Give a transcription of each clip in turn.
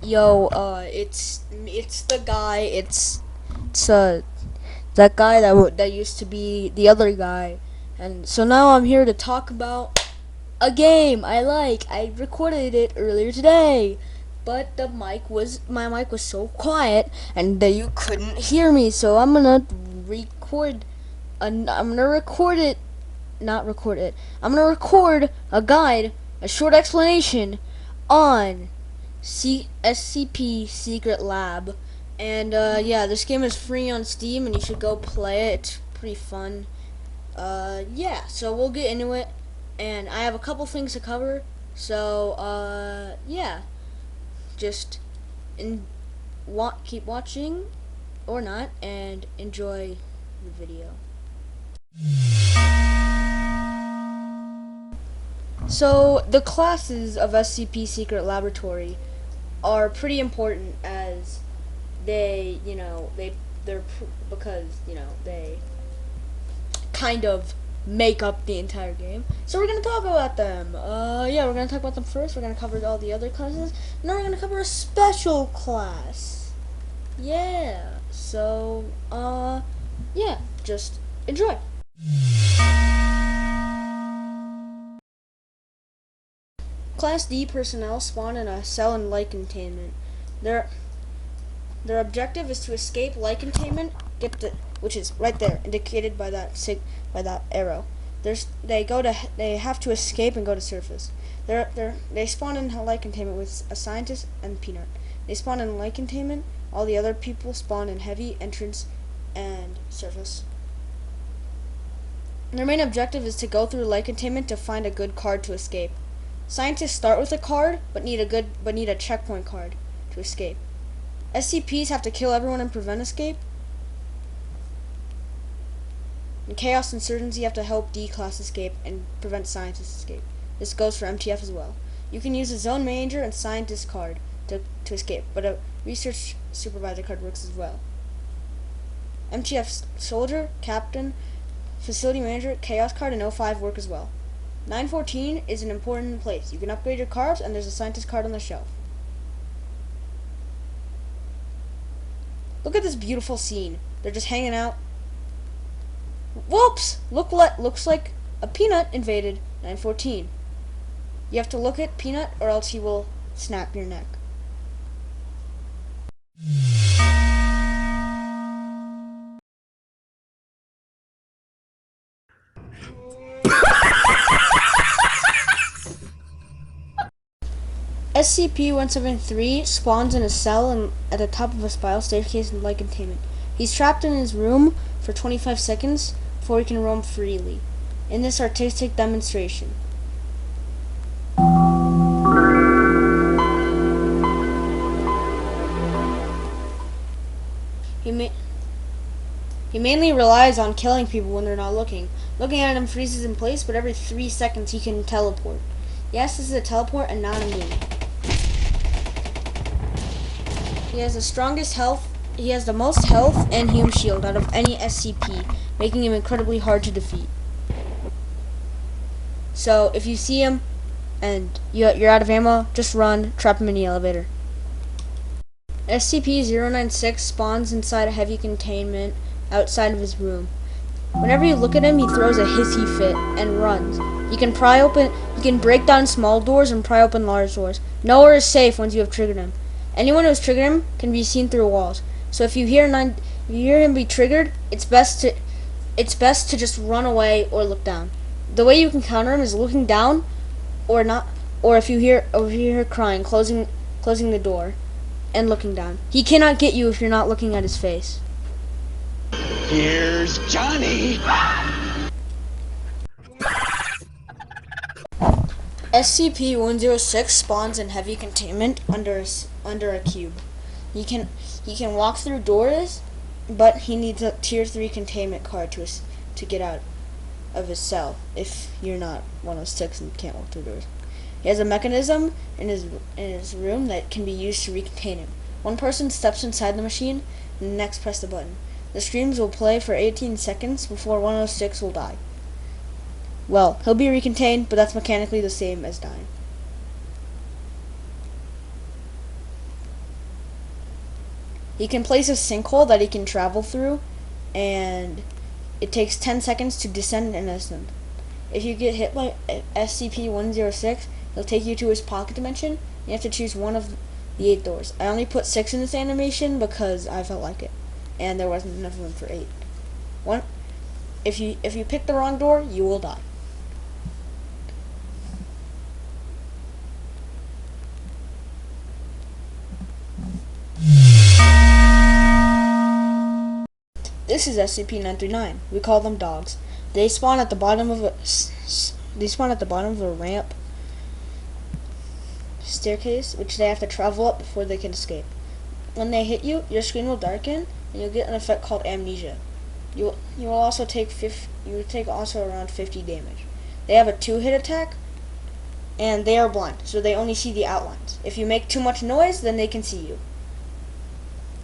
Yo, it's the guy. It's that guy that used to be the other guy, and so now I'm here to talk about a game I like. I recorded it earlier today, but my mic was so quiet and that you couldn't hear me. So I'm gonna record it, not record it. I'm gonna record a guide, a short explanation on SCP Secret Lab. And yeah, this game is free on Steam and you should go play it. It's pretty fun. Yeah, so we'll get into it. And I have a couple things to cover. So, yeah, just keep watching or not and enjoy the video. So, the classes of SCP Secret Laboratory are pretty important as because they kind of make up the entire game. So we're gonna talk about them. Yeah, we're gonna talk about them first. We're gonna cover all the other classes, and then we're gonna cover a special class. Yeah. So yeah, just enjoy. Class D personnel spawn in a cell in light containment. Their Their objective is to escape light containment, which is right there, indicated by that arrow. They have to escape and go to surface. They spawn in light containment with a scientist and Peanut. They spawn in light containment. All the other people spawn in heavy entrance and surface. Their main objective is to go through light containment to find a good card to escape. Scientists start with a card, but need a checkpoint card to escape. SCPs have to kill everyone and prevent escape. And Chaos Insurgency have to help D-Class escape and prevent Scientist escape. This goes for MTF as well. You can use a Zone Manager and Scientist card to escape, but a Research Supervisor card works as well. MTF Soldier, Captain, Facility Manager, Chaos card, and 05 work as well. 914 is an important place. You can upgrade your cards, and there's a Scientist card on the shelf. Look at this beautiful scene. They're just hanging out. Whoops! Looks like a Peanut invaded 914. You have to look at Peanut or else he will snap your neck. SCP-173 spawns in a cell at the top of a spiral staircase in light containment. He's trapped in his room for 25 seconds before he can roam freely. In this artistic demonstration, he mainly relies on killing people when they're not looking. Looking at him freezes in place, but every 3 seconds he can teleport. Yes, this is a teleport and not a meme. He has the most health and Hume Shield out of any SCP, making him incredibly hard to defeat. So, if you see him and you're out of ammo, just run, trap him in the elevator. SCP-096 spawns inside a heavy containment outside of his room. Whenever you look at him, he throws a hissy fit and runs. He can break down small doors and pry open large doors. Nowhere is safe once you have triggered him. Anyone who has triggered him can be seen through walls. So if you hear him be triggered, it's best to just run away or look down. The way you can counter him is looking down, or not, or if you hear crying, closing the door, and looking down. He cannot get you if you're not looking at his face. Here's Johnny. SCP-106 spawns in heavy containment under a cube. He can walk through doors, but he needs a Tier 3 containment card to get out of his cell if you're not 106 and can't walk through doors. He has a mechanism in his room that can be used to recontain him. One person steps inside the machine, and the next press the button. The streams will play for 18 seconds before 106 will die. Well, he'll be recontained, but that's mechanically the same as dying. He can place a sinkhole that he can travel through, and it takes 10 seconds to descend and ascend. If you get hit by SCP-106, he'll take you to his pocket dimension. You have to choose one of the 8 doors. I only put 6 in this animation because I felt like it, and there wasn't enough room for 8. If you pick the wrong door, you will die. This is SCP-939. We call them dogs. They spawn at the bottom of a ramp staircase, which they have to travel up before they can escape. When they hit you, your screen will darken, and you'll get an effect called amnesia. You will also take around 50 damage. They have a 2-hit attack, and they are blind, so they only see the outlines. If you make too much noise, then they can see you.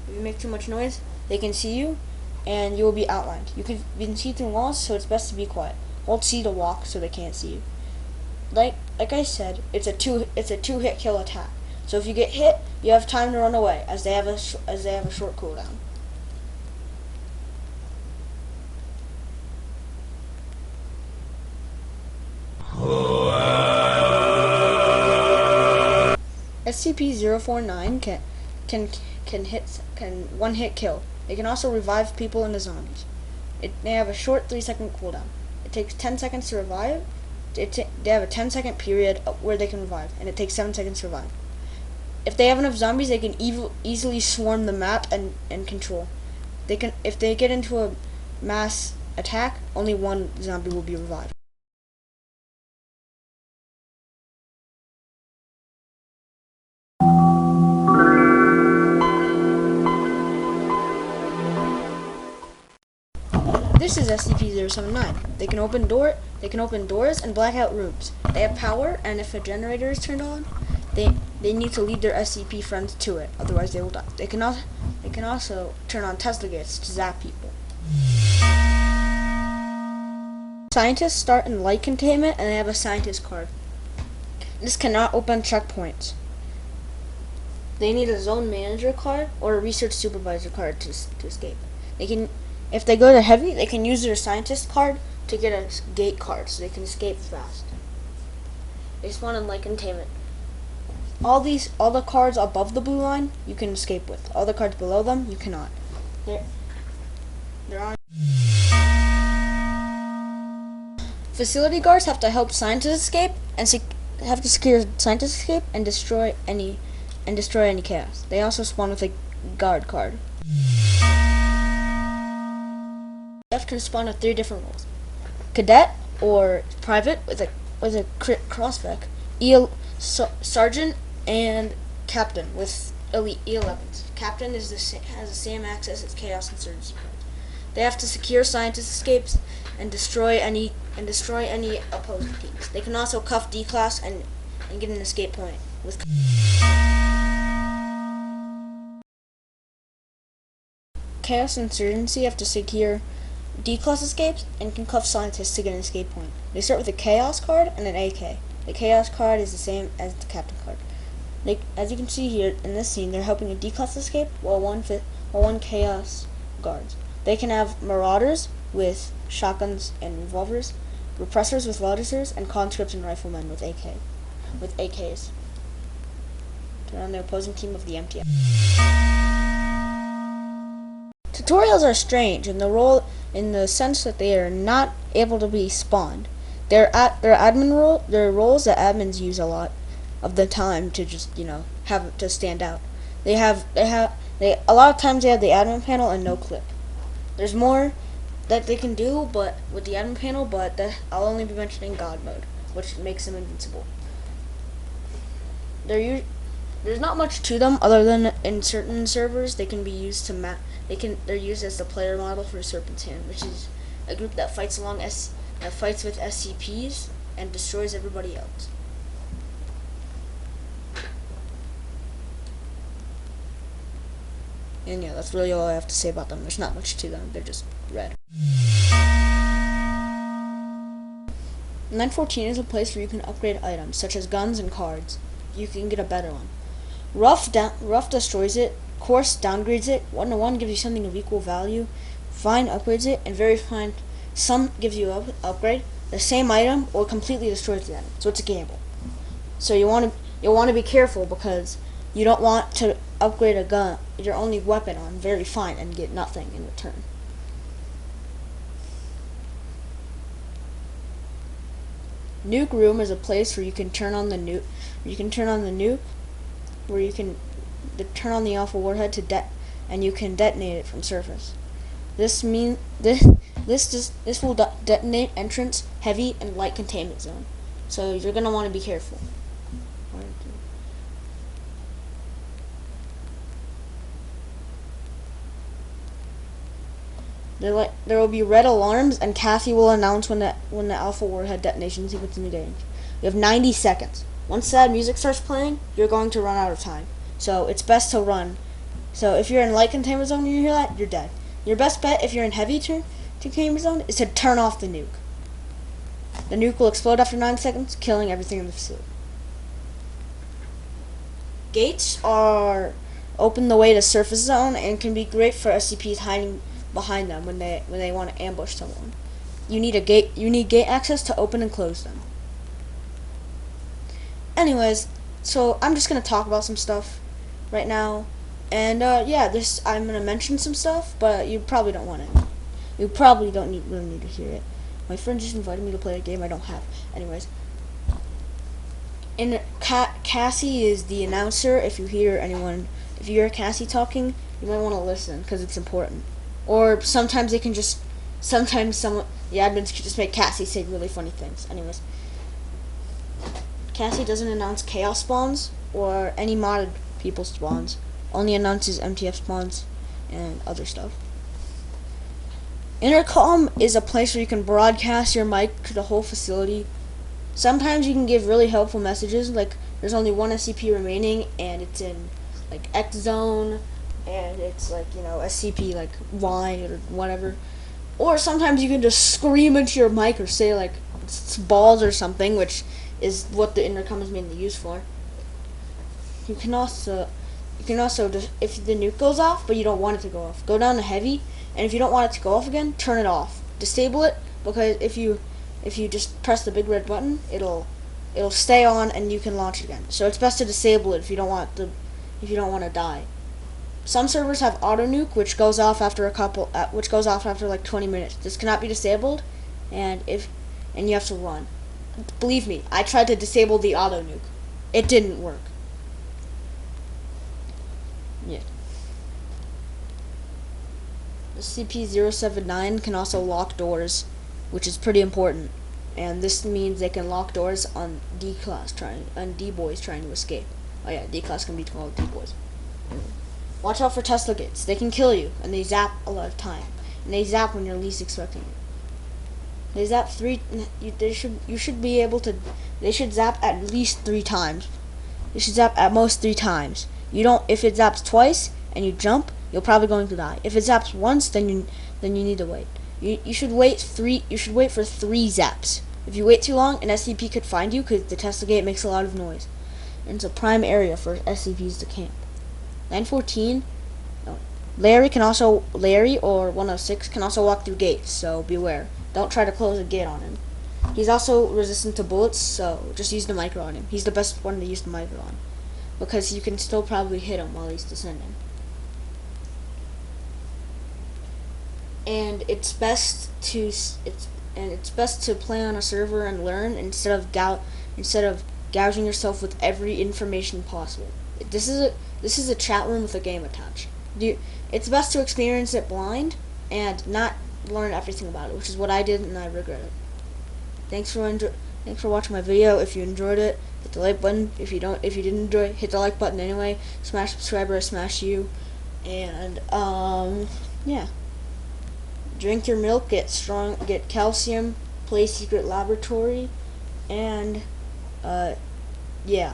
If you make too much noise, they can see you, and you will be outlined. You can see through walls, so it's best to be quiet. Hold C to walk, so they can't see you. Like I said, it's a 2-hit kill attack. So if you get hit, you have time to run away, as they have a short cooldown. SCP-049 can one-hit kill. They can also revive people into zombies. They have a short 3-second cooldown. It takes 10 seconds to revive. They have a 10-second period where they can revive, and it takes 7 seconds to revive. If they have enough zombies, they can easily swarm the map and control. If they get into a mass attack, only one zombie will be revived. This is SCP-079. They can open doors and black out rooms. They have power, and if a generator is turned on, they need to lead their SCP friends to it, otherwise they will die. They can also turn on Tesla gates to zap people. Scientists start in light containment, and they have a scientist card. This cannot open checkpoints. They need a zone manager card or a research supervisor card to escape. If they go to heavy, they can use their scientist card to get a gate card so they can escape fast. They spawn in light containment. All the cards above the blue line you can escape with. All the cards below them you cannot. Facility guards have to help scientists escape and secure scientists escape and destroy any chaos. They also spawn with a guard card. Staff can spawn with 3 different roles: cadet or private with a crossback, sergeant, and captain with elite E11s. Captain has the same access as Chaos Insurgency cards. They have to secure scientist escapes and destroy any opposing teams. They can also cuff D-class and get an escape point with Chaos Insurgency. Have to secure D-class escapes and can cuff scientists to get an escape point. They start with a Chaos card and an AK. The Chaos card is the same as the Captain card. As you can see here in this scene, they're helping a D-class escape while one Chaos guards. They can have Marauders with shotguns and revolvers, Repressors with lasers, and conscripts and riflemen with AKs. Turn on the opposing team of the MTF. Tutorials are strange in the sense that they are not able to be spawned. They're roles that admins use a lot of the time to just have to stand out. A lot of times they have the admin panel and no clip. There's more that they can do, but with the admin panel, but I'll only be mentioning God mode, which makes them invincible. There's not much to them other than in certain servers they can be used to they're used as the player model for Serpent's Hand, which is a group that fights with SCPs and destroys everybody else. And yeah, that's really all I have to say about them. There's not much to them. They're just red. 914 is a place where you can upgrade items, such as guns and cards. You can get a better one. Rough destroys it coarse downgrades it. 1 to 1 gives you something of equal value. Fine upgrades it, and very fine some gives you upgrade the same item or completely destroys the item. So it's a gamble. So you'll want to be careful because you don't want to upgrade a gun, your only weapon, on very fine and get nothing in return. Nuke room is a place where you can turn on the nuke. Where you can turn on the alpha warhead and you can detonate it from surface. This will detonate entrance, heavy, and light containment zone. So you're gonna want to be careful. There will be red alarms, and Kathy will announce when the alpha warhead detonation sequence engaged. You have 90 seconds. Once that music starts playing, you're going to run out of time. So it's best to run. So if you're in light containment zone and you hear that, you're dead. Your best bet if you're in heavy containment zone is to turn off the nuke. The nuke will explode after 9 seconds, killing everything in the facility. Gates are open the way to surface zone and can be great for SCPs hiding behind them when they want to ambush someone. You need gate access to open and close them. Anyways, so I'm just gonna talk about some stuff right now, and I'm gonna mention some stuff, but you probably don't want it. You probably don't really need to hear it. My friend just invited me to play a game I don't have. Anyways, Cassie is the announcer. If you hear Cassie talking, you might want to listen because it's important. Or sometimes the admins could just make Cassie say really funny things. Anyways, Cassie doesn't announce chaos spawns or any modded people spawns. Only announces MTF spawns and other stuff. Intercom is a place where you can broadcast your mic to the whole facility. Sometimes you can give really helpful messages, like there's only one SCP remaining and it's in like X zone, and it's like, SCP like Y or whatever. Or sometimes you can just scream into your mic or say like it's balls or something, which is what the intercom is mainly used for. You can also just, if the nuke goes off but you don't want it to go off, go down to heavy, and if you don't want it to go off again, turn it off. Disable it, because if you just press the big red button, it'll stay on and you can launch it again. So it's best to disable it if you don't want to die. Some servers have auto nuke, which goes off after like 20 minutes. This cannot be disabled, and you have to run. Believe me, I tried to disable the auto nuke. It didn't work. Yeah. The SCP-079 can also lock doors, which is pretty important. And this means they can lock doors on D-boys trying to escape. Oh yeah, D-class can be called D-boys. Watch out for Tesla gates. They can kill you, and they zap a lot of time. And they zap when you're least expecting it. They zap they should zap at least 3 times. They should zap at most 3 times. If it zaps twice and you jump, you're probably going to die. If it zaps once, then you need to wait. You should wait for 3 zaps. If you wait too long, an SCP could find you because the Tesla gate makes a lot of noise. And it's a prime area for SCPs to camp. 914, Larry or 106 can also walk through gates, so beware. Don't try to close a gate on him. He's also resistant to bullets, so just use the micro on him. He's the best one to use the micro on, because you can still probably hit him while he's descending. And it's best to play on a server and learn instead of gouging yourself with every information possible. This is a chat room with a game attached. It's best to experience it blind and not learn everything about it, which is what I did, and I regret it. Thanks for watching my video. If you enjoyed it, hit the like button. If you didn't enjoy it, hit the like button anyway. Smash subscriber, smash you, and yeah. Drink your milk, get calcium, play secret laboratory, and yeah.